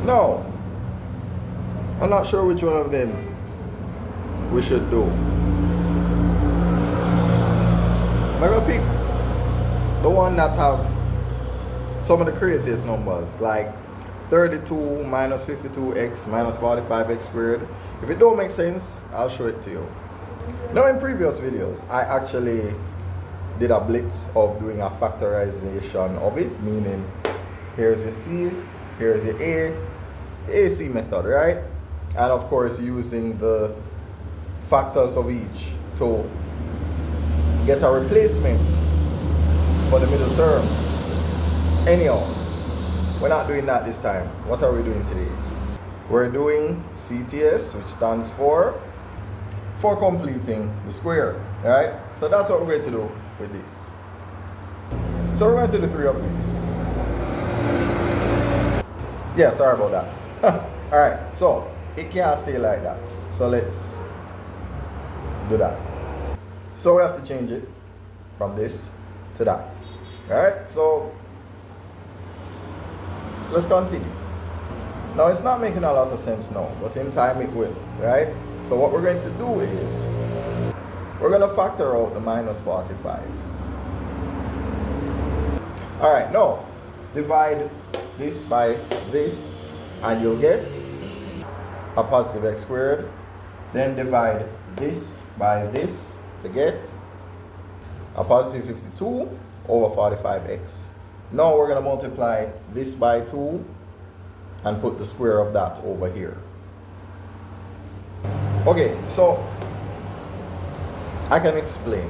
No, I'm not sure which one of them we should do. I'm gonna pick the one that have some of the craziest numbers, like 32 minus 52x minus 45x squared. If it don't make sense, I'll show it to you. Now, in previous videos, I actually did a blitz of doing a factorization of it, meaning here's your C, here's your A, the AC method, right? And of course, using the factors of each to get a replacement for the middle term. Anyhow, we're not doing that this time. What are we doing today? We're doing CTS, which stands for completing the square, right? So that's what we're going to do with this. So we're going to do 3 of these. Yeah, sorry about that. All right, so it can't stay like that. So let's do that. So we have to change it from this to that. All right, so let's continue. Now, it's not making a lot of sense now, but in time it will, right? So what we're going to do is we're going to factor out the minus 45. All right, now divide this by this and you'll get a positive x squared. Then divide this by this to get a positive 52 over 45x. Now we're going to multiply this by 2 and put the square of that over here. Okay, so I can explain.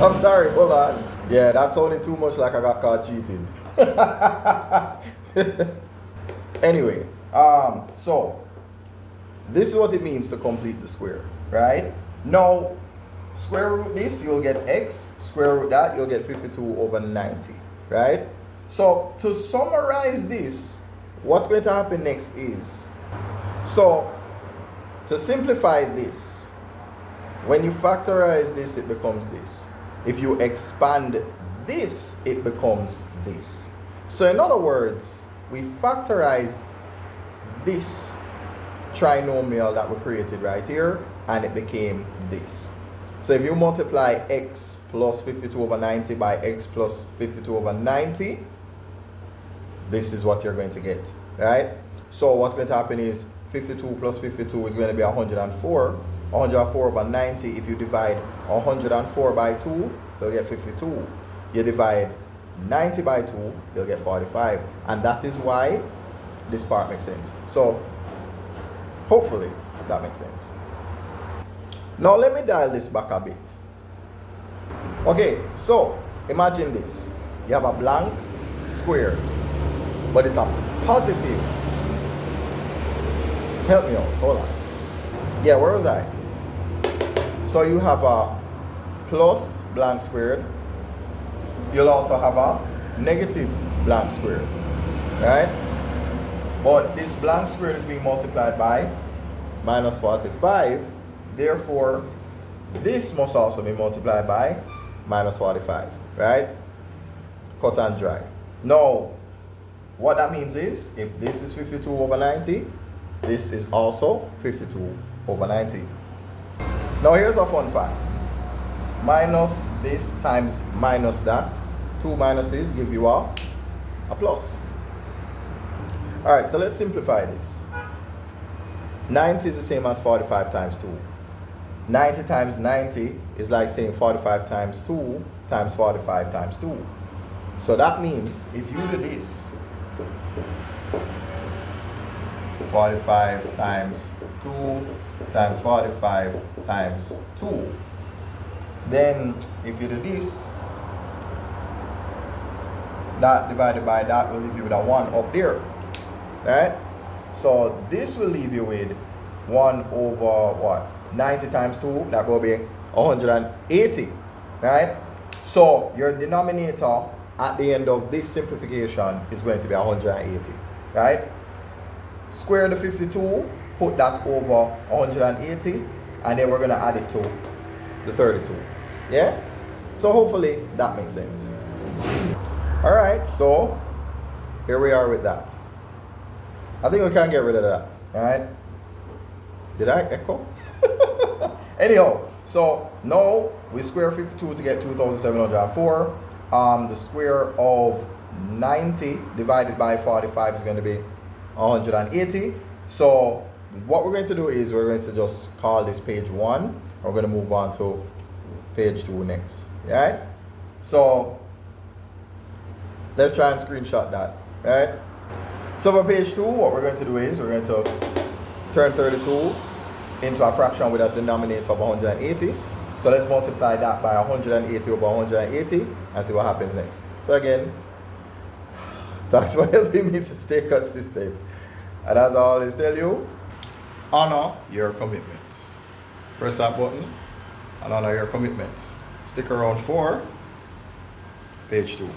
I'm sorry, hold on. Yeah, that sounded too much like I got caught cheating. Anyway, so this is what it means to complete the square, right? Now, square root this, you'll get x. Square root that, you'll get 52 over 90, right? So to summarize this, what's going to happen next is, so to simplify this, when you factorize this, it becomes this. If you expand this, it becomes this. So in other words, we factorized this trinomial that we created right here, and it became this. So if you multiply x plus 52 over 90 by x plus 52 over 90, this is what you're going to get, right? So what's going to happen is 52 plus 52 is going to be 104. 104 over 90, if you divide 104 by 2, you'll get 52. You divide 90 by 2, you'll get 45. And that is why this part makes sense. So hopefully that makes sense. Now let me dial this back a bit. Okay, so imagine this. You have a blank square, but it's a positive. Help me out, hold on. Yeah, where was I? So you have a plus blank squared. You'll also have a negative blank squared, right? But this blank squared is being multiplied by minus 45. Therefore, this must also be multiplied by minus 45, right? Cut and dry. Now, what that means is, if this is 52 over 90, this is also 52 over 90. Now here's a fun fact. Minus this times minus that. 2 minuses give you a plus. Alright, so let's simplify this. 90 is the same as 45 times 2. 90 times 90 is like saying 45 times 2 times 45 times 2. So that means if you do this, 45 times 2 times 45 times 2. Then if you do this, that divided by that will leave you with a 1 up there. Right? So this will leave you with 1 over what? 90 times 2, that will be 180. Right? So your denominator at the end of this simplification is going to be 180. Right? Square the 52, put that over 180, and then we're going to add it to the 32. Yeah? So hopefully that makes sense. Alright, Alright, so here we are with that. I think we can get rid of that. Alright. Did I echo? Anyhow, so now we square 52 to get 2,704. The square of 90 divided by 45 is going to be 180. So what we're going to do is we're going to just call this page 1. We're going to move on to page 2 next. Alright? So let's try and screenshot that. Alright? So for page 2, what we're going to do is we're going to turn 32 into a fraction with a denominator of 180. So let's multiply that by 180 over 180 and see what happens next. So again, thanks for helping me to stay consistent. And as I always tell you, honor your commitments. Press that button and honor your commitments. Stick around for page 2.